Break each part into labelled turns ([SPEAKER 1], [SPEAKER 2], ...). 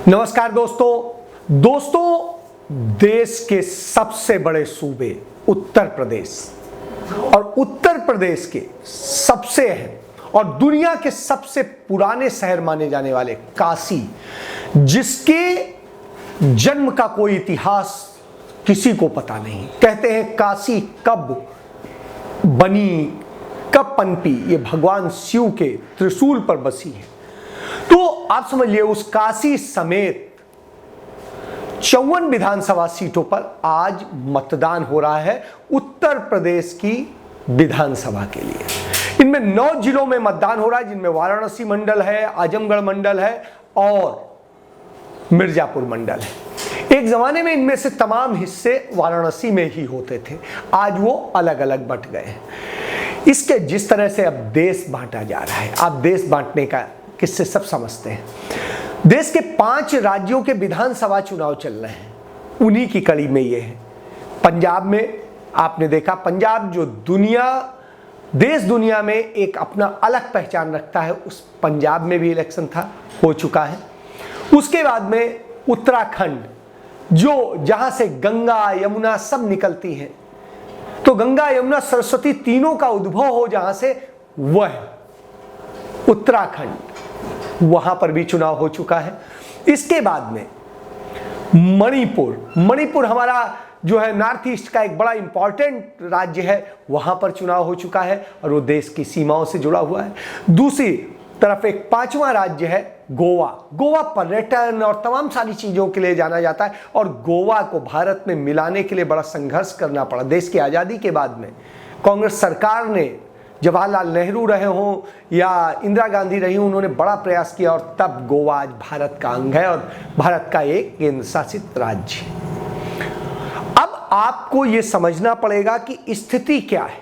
[SPEAKER 1] नमस्कार दोस्तों, देश के सबसे बड़े सूबे उत्तर प्रदेश और उत्तर प्रदेश के सबसे अहम और दुनिया के सबसे पुराने शहर माने जाने वाले काशी, जिसके जन्म का कोई इतिहास किसी को पता नहीं। कहते हैं काशी कब बनी, कब पनपी, ये भगवान शिव के त्रिशूल पर बसी है। तो आप समझिए, उस काशी समेत 54 विधानसभा सीटों पर आज मतदान हो रहा है उत्तर प्रदेश की विधानसभा के लिए। इनमें 9 जिलों में मतदान हो रहा है, जिनमें वाराणसी मंडल है, आजमगढ़ मंडल है और मिर्जापुर मंडल है। एक जमाने में इनमें से तमाम हिस्से वाराणसी में ही होते थे, आज वो अलग अलग बंट गए हैं। इसके जिस तरह से अब देश बांटा जा रहा है, आप देश बांटने का किससे सब समझते हैं। देश के 5 राज्यों के विधानसभा चुनाव चल रहे हैं, उन्हीं की कड़ी में ये है। पंजाब में आपने देखा, पंजाब जो देश दुनिया में एक अपना अलग पहचान रखता है, उस पंजाब में भी इलेक्शन हो चुका है। उसके बाद में उत्तराखंड, जहां से गंगा यमुना सब निकलती है, तो गंगा यमुना सरस्वती तीनों का उद्भव हो जहां से, वह उत्तराखंड, वहां पर भी चुनाव हो चुका है। इसके बाद में मणिपुर हमारा जो है नॉर्थ ईस्ट का एक बड़ा इंपॉर्टेंट राज्य है, वहां पर चुनाव हो चुका है और वो देश की सीमाओं से जुड़ा हुआ है। दूसरी तरफ एक 5वां राज्य है गोवा पर्यटन और तमाम सारी चीजों के लिए जाना जाता है और गोवा को भारत में मिलाने के लिए बड़ा संघर्ष करना पड़ा। देश की आजादी के बाद में कांग्रेस सरकार ने, जवाहरलाल नेहरू रहे हों या इंदिरा गांधी रही हों, उन्होंने बड़ा प्रयास किया और तब गोवा आज भारत का अंग है और भारत का एक केंद्र शासित राज्य। अब आपको यह समझना पड़ेगा कि स्थिति क्या है।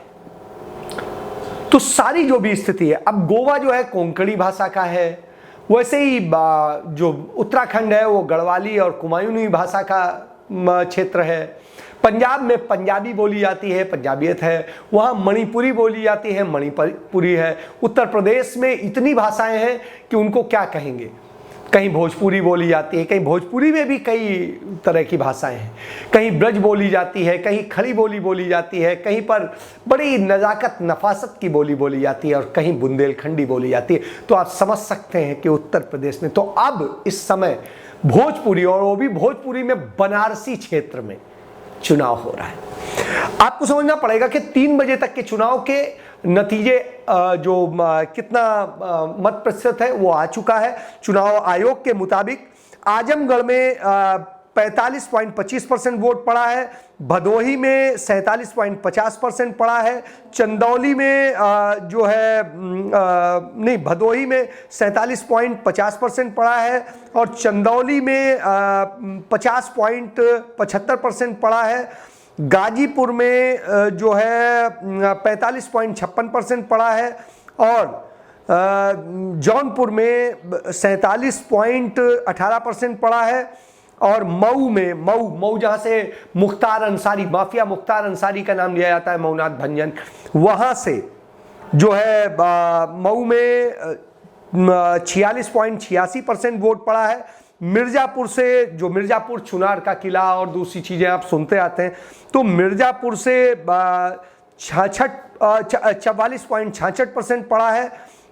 [SPEAKER 1] तो सारी जो भी स्थिति है, अब गोवा जो है कोंकणी भाषा का है, वैसे ही जो उत्तराखंड है वो गढ़वाली और कुमायूनी भाषा का क्षेत्र है। पंजाब में पंजाबी बोली जाती है, पंजाबियत है। वहाँ मणिपुरी बोली जाती है, मणिपुरी है। उत्तर प्रदेश में इतनी भाषाएं हैं कि उनको क्या कहेंगे। कहीं भोजपुरी बोली जाती है, कहीं भोजपुरी में भी कई तरह की भाषाएं हैं। कहीं ब्रज बोली जाती है, कहीं खड़ी बोली जाती है, कहीं पर बड़ी नज़ाकत नफासत की बोली जाती है और कहीं बुंदेलखंडी बोली जाती है। तो आप समझ सकते हैं कि उत्तर प्रदेश में तो अब इस समय भोजपुरी, और वो भी भोजपुरी में बनारसी क्षेत्र में चुनाव हो रहा है। आपको समझना पड़ेगा कि 3 बजे तक के चुनाव के नतीजे कितना मत प्रतिशत है वो आ चुका है। चुनाव आयोग के मुताबिक आजमगढ़ में 45.25% वोट पड़ा है, भदोही में 47.50% पड़ा है, चंदौली में भदोही में 47.50% पड़ा है और चंदौली में 50.75% पड़ा है। गाजीपुर में 45.56% पड़ा है और जौनपुर में 47.18% पड़ा है और मऊ जहाँ से माफिया मुख्तार अंसारी का नाम लिया जाता है, मऊनाथ भंजन, वहाँ से मऊ में 46.86% वोट पड़ा है। मिर्जापुर से, मिर्जापुर चुनार का किला और दूसरी चीज़ें आप सुनते आते हैं, तो मिर्जापुर से 44.66% पड़ा है।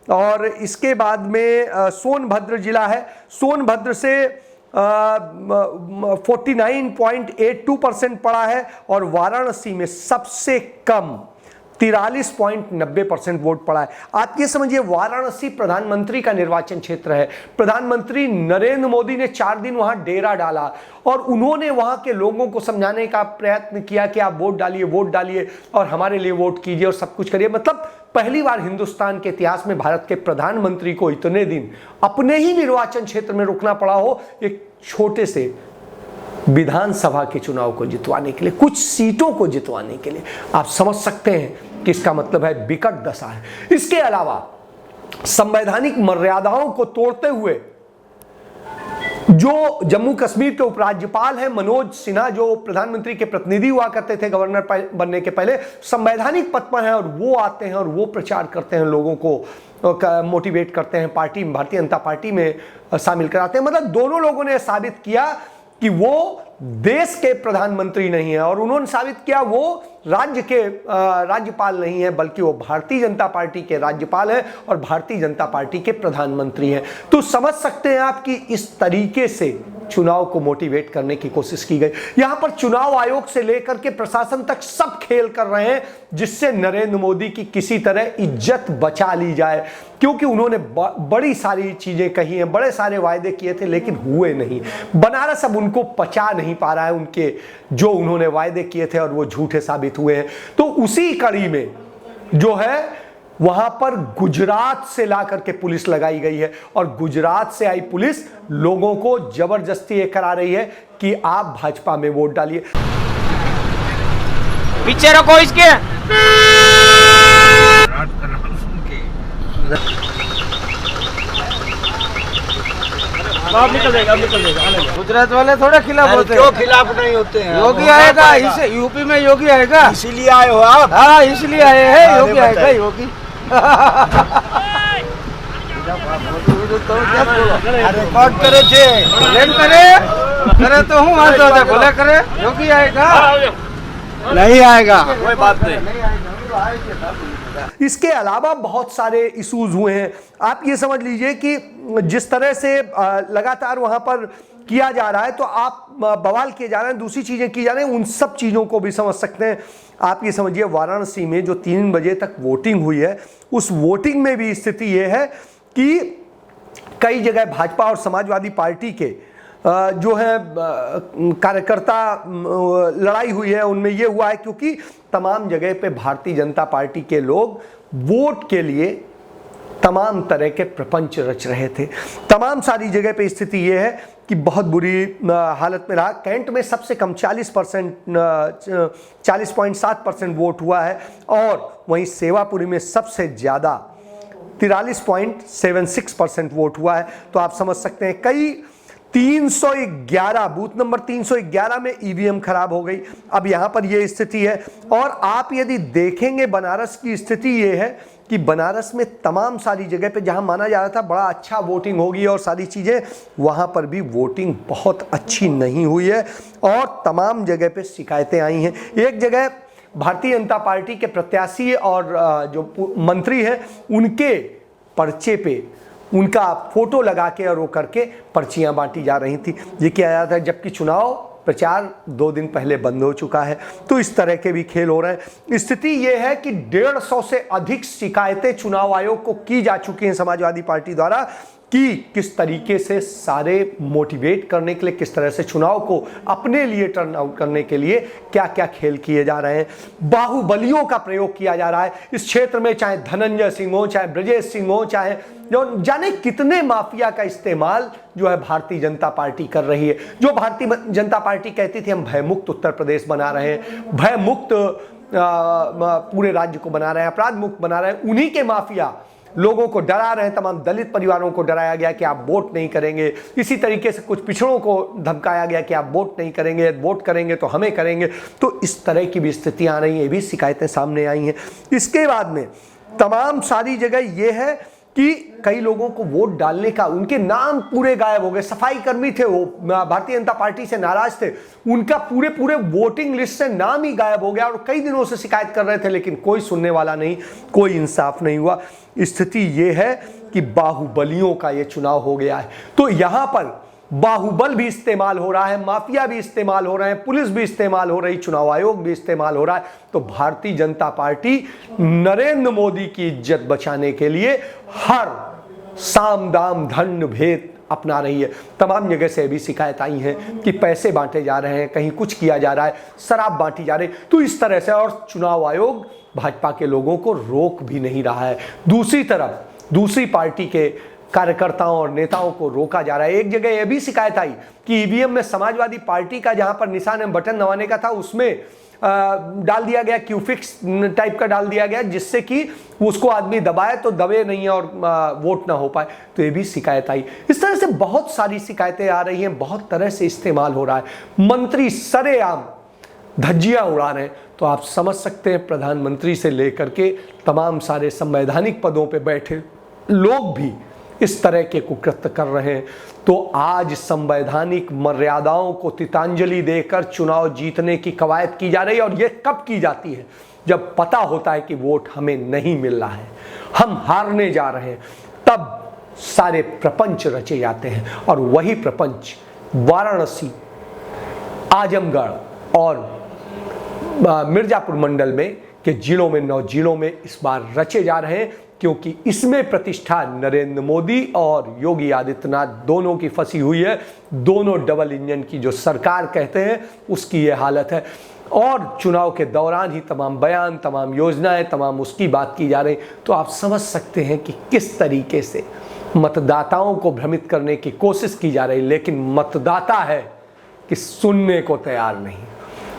[SPEAKER 1] और इसके बाद में सोनभद्र जिला है, सोनभद्र से 49.82% पड़ा है और वाराणसी में सबसे कम 43.90% वोट पड़ा है। आप ये समझिए, वाराणसी प्रधानमंत्री का निर्वाचन क्षेत्र है। प्रधानमंत्री नरेंद्र मोदी ने 4 दिन वहां डेरा डाला और उन्होंने वहां के लोगों को समझाने का प्रयत्न किया कि आप वोट डालिए और हमारे लिए वोट कीजिए और सब कुछ करिए। मतलब पहली बार हिंदुस्तान के इतिहास में भारत के प्रधानमंत्री को इतने दिन अपने ही निर्वाचन क्षेत्र में रुकना पड़ा हो, एक छोटे से विधानसभा के चुनाव को जितवाने के लिए, कुछ सीटों को जितवाने के लिए। आप समझ सकते हैं कि इसका मतलब है विकट दशा है। इसके अलावा संवैधानिक मर्यादाओं को तोड़ते हुए जो जम्मू कश्मीर के उपराज्यपाल हैं मनोज सिन्हा, जो प्रधानमंत्री के प्रतिनिधि हुआ करते थे गवर्नर बनने के पहले, संवैधानिक पद पर हैं और वो आते हैं और वो प्रचार करते हैं, लोगों को मोटिवेट करते हैं, पार्टी भारतीय जनता पार्टी में शामिल कराते हैं। मतलब दोनों लोगों ने साबित किया कि वो देश के प्रधानमंत्री नहीं है और उन्होंने साबित किया वो राज्य के राज्यपाल नहीं है, बल्कि वो भारतीय जनता पार्टी के राज्यपाल हैं और भारतीय जनता पार्टी के प्रधानमंत्री हैं। तो समझ सकते हैं आप कि इस तरीके से चुनाव को मोटिवेट करने की कोशिश की गई। यहां पर चुनाव आयोग से लेकर के प्रशासन तक सब खेल कर रहे हैं जिससे नरेंद्र मोदी की किसी तरह इज्जत बचा ली जाए, क्योंकि उन्होंने बड़ी सारी चीजें कही हैं, बड़े सारे वायदे किए थे लेकिन हुए नहीं। बनारस अब उनको पचा नहीं पा रहा है, उनके जो उन्होंने वायदे किए थे और वो झूठे साबित हुए हैं। तो उसी कड़ी में जो है वहां पर गुजरात से ला करके पुलिस लगाई गई है और गुजरात से आई पुलिस लोगों को जबरदस्ती ये करा रही है कि आप भाजपा में वोट डालिए।
[SPEAKER 2] पीछे रखो इसके।
[SPEAKER 3] अब निकल जाएगा।
[SPEAKER 2] गुजरात वाले थोड़े खिलाफ होते हैं।
[SPEAKER 3] क्यों खिलाफ नहीं होते हैं?
[SPEAKER 2] योगी आएगा, इसे यूपी में योगी आएगा,
[SPEAKER 3] इसीलिए आए हो आप?
[SPEAKER 2] हाँ इसलिए आए हैं, योगी आएगा, योगी।
[SPEAKER 3] रिकॉर्ड करे थे,
[SPEAKER 2] करे तो हूँ, बोले करे, योगी आएगा नहीं आएगा,
[SPEAKER 3] कोई बात नहीं।
[SPEAKER 1] इसके अलावा बहुत सारे इश्यूज हुए हैं। आप ये समझ लीजिए कि जिस तरह से लगातार वहां पर किया जा रहा है, तो आप बवाल किए जा रहे हैं, दूसरी चीजें की जा रही हैं, उन सब चीजों को भी समझ सकते हैं। आप ये समझिए वाराणसी में जो 3 बजे तक वोटिंग हुई है, उस वोटिंग में भी स्थिति ये है कि कई जगह भाजपा और समाजवादी पार्टी के जो है कार्यकर्ता लड़ाई हुई है। उनमें यह हुआ है क्योंकि तमाम जगह पे भारतीय जनता पार्टी के लोग वोट के लिए तमाम तरह के प्रपंच रच रहे थे। तमाम सारी जगह पे स्थिति यह है कि बहुत बुरी हालत में रहा। कैंट में सबसे कम 40.7% वोट हुआ है और वहीं सेवापुरी में सबसे ज़्यादा 43.76% वोट हुआ है। तो आप समझ सकते हैं कई 311 बूथ नंबर 311 में ईवीएम खराब हो गई। अब यहां पर यह स्थिति है और आप यदि देखेंगे बनारस की स्थिति यह है कि बनारस में तमाम सारी जगह पे जहां माना जा रहा था बड़ा अच्छा वोटिंग होगी और सारी चीजें, वहां पर भी वोटिंग बहुत अच्छी नहीं हुई है और तमाम जगह पे शिकायतें आई हैं। एक जगह भारतीय जनता पार्टी के प्रत्याशी और जो मंत्री हैं उनके पर्चे पे उनका फोटो लगा के और वो करके पर्चियां बांटी जा रही थी। ये किया जा रहा था जबकि चुनाव प्रचार 2 दिन पहले बंद हो चुका है। तो इस तरह के भी खेल हो रहे हैं। स्थिति ये है कि 150 से अधिक शिकायतें चुनाव आयोग को की जा चुकी हैं समाजवादी पार्टी द्वारा कि किस तरीके से सारे मोटिवेट करने के लिए, किस तरह से चुनाव को अपने लिए टर्न आउट करने के लिए क्या क्या खेल किए जा रहे हैं। बाहुबलियों का प्रयोग किया जा रहा है इस क्षेत्र में, चाहे धनंजय सिंह हो, चाहे ब्रजेश सिंह हो, चाहे जो जाने कितने माफिया का इस्तेमाल जो है भारतीय जनता पार्टी कर रही है। जो भारतीय जनता पार्टी कहती थी हम भयमुक्त उत्तर प्रदेश बना रहे हैं, भयमुक्त पूरे राज्य को बना रहे हैं, अपराध मुक्त बना रहे हैं, उन्हीं के माफिया लोगों को डरा रहे हैं। तमाम दलित परिवारों को डराया गया कि आप वोट नहीं करेंगे। इसी तरीके से कुछ पिछड़ों को धमकाया गया कि आप वोट नहीं करेंगे, वोट करेंगे तो हमें करेंगे। तो इस तरह की भी स्थितियां आ रही हैं, ये भी शिकायतें सामने आई हैं। इसके बाद में तमाम सारी जगह ये है कि कई लोगों को वोट डालने का, उनके नाम पूरे गायब हो गए। सफाई कर्मी थे, वो भारतीय जनता पार्टी से नाराज थे, उनका पूरे वोटिंग लिस्ट से नाम ही गायब हो गया और कई दिनों से शिकायत कर रहे थे लेकिन कोई सुनने वाला नहीं, कोई इंसाफ नहीं हुआ। स्थिति ये है कि बाहुबलियों का ये चुनाव हो गया है। तो यहां पर बाहुबल भी इस्तेमाल हो रहा है, माफिया भी इस्तेमाल हो रहे हैं, पुलिस भी इस्तेमाल हो रही, चुनाव आयोग भी इस्तेमाल हो रहा है। तो भारतीय जनता पार्टी नरेंद्र मोदी की इज्जत बचाने के लिए हर साम दाम दंड भेद अपना रही है। तमाम जगह से भी शिकायत आई है कि पैसे बांटे जा रहे हैं, कहीं कुछ किया जा रहा है, शराब बांटी जा रही। तो इस तरह से और चुनाव आयोग भाजपा के लोगों को रोक भी नहीं रहा है। दूसरी तरफ दूसरी पार्टी के कार्यकर्ताओं और नेताओं को रोका जा रहा है। एक जगह यह भी शिकायत आई कि ईवीएम में समाजवादी पार्टी का जहां पर निशान बटन दबाने का था उसमें डाल दिया गया, क्यूफिक्स टाइप का डाल दिया गया, जिससे कि उसको आदमी दबाए तो दबे नहीं और वोट ना हो पाए। तो ये भी शिकायत आई। इस तरह से बहुत सारी शिकायतें आ रही हैं, बहुत तरह से इस्तेमाल हो रहा है। मंत्री सरेआम धज्जियां उड़ा रहे हैं। तो आप समझ सकते हैं प्रधानमंत्री से लेकर के तमाम सारे संवैधानिक पदों पे बैठे लोग भी इस तरह के कुकृत्य कर रहे हैं। तो आज संवैधानिक मर्यादाओं को तितांजलि देकर चुनाव जीतने की कवायद की जा रही है। और ये कब की जाती है? जब पता होता है कि वोट हमें नहीं मिल रहा है, हम हारने जा रहे हैं, तब सारे प्रपंच रचे जाते हैं। और वही प्रपंच वाराणसी, आजमगढ़ और मिर्जापुर मंडल में के जिलों में 9 जिलों में इस बार रचे जा रहे हैं, क्योंकि इसमें प्रतिष्ठा नरेंद्र मोदी और योगी आदित्यनाथ दोनों की फंसी हुई है। दोनों डबल इंजन की जो सरकार कहते हैं उसकी ये हालत है। और चुनाव के दौरान ही तमाम बयान, तमाम योजनाएं, तमाम उसकी बात की जा रही। तो आप समझ सकते हैं कि किस तरीके से मतदाताओं को भ्रमित करने की कोशिश की जा रही। लेकिन मतदाता है कि सुनने को तैयार नहीं,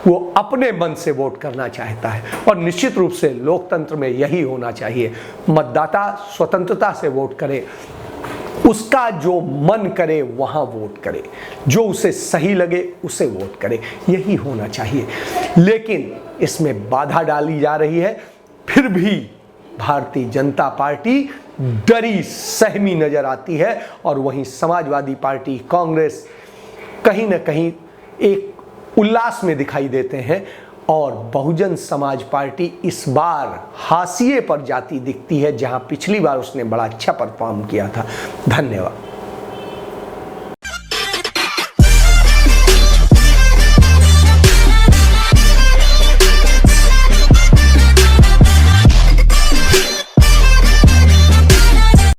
[SPEAKER 1] वो अपने मन से वोट करना चाहता है। और निश्चित रूप से लोकतंत्र में यही होना चाहिए, मतदाता स्वतंत्रता से वोट करे, उसका जो मन करे वहां वोट करे, जो उसे सही लगे उसे वोट करे, यही होना चाहिए। लेकिन इसमें बाधा डाली जा रही है। फिर भी भारतीय जनता पार्टी डरी सहमी नजर आती है। और वहीं समाजवादी पार्टी, कांग्रेस कहीं ना कहीं एक उल्लास में दिखाई देते हैं। और बहुजन समाज पार्टी इस बार हाशिए पर जाती दिखती है, जहां पिछली बार उसने बड़ा अच्छा परफॉर्म किया था। धन्यवाद।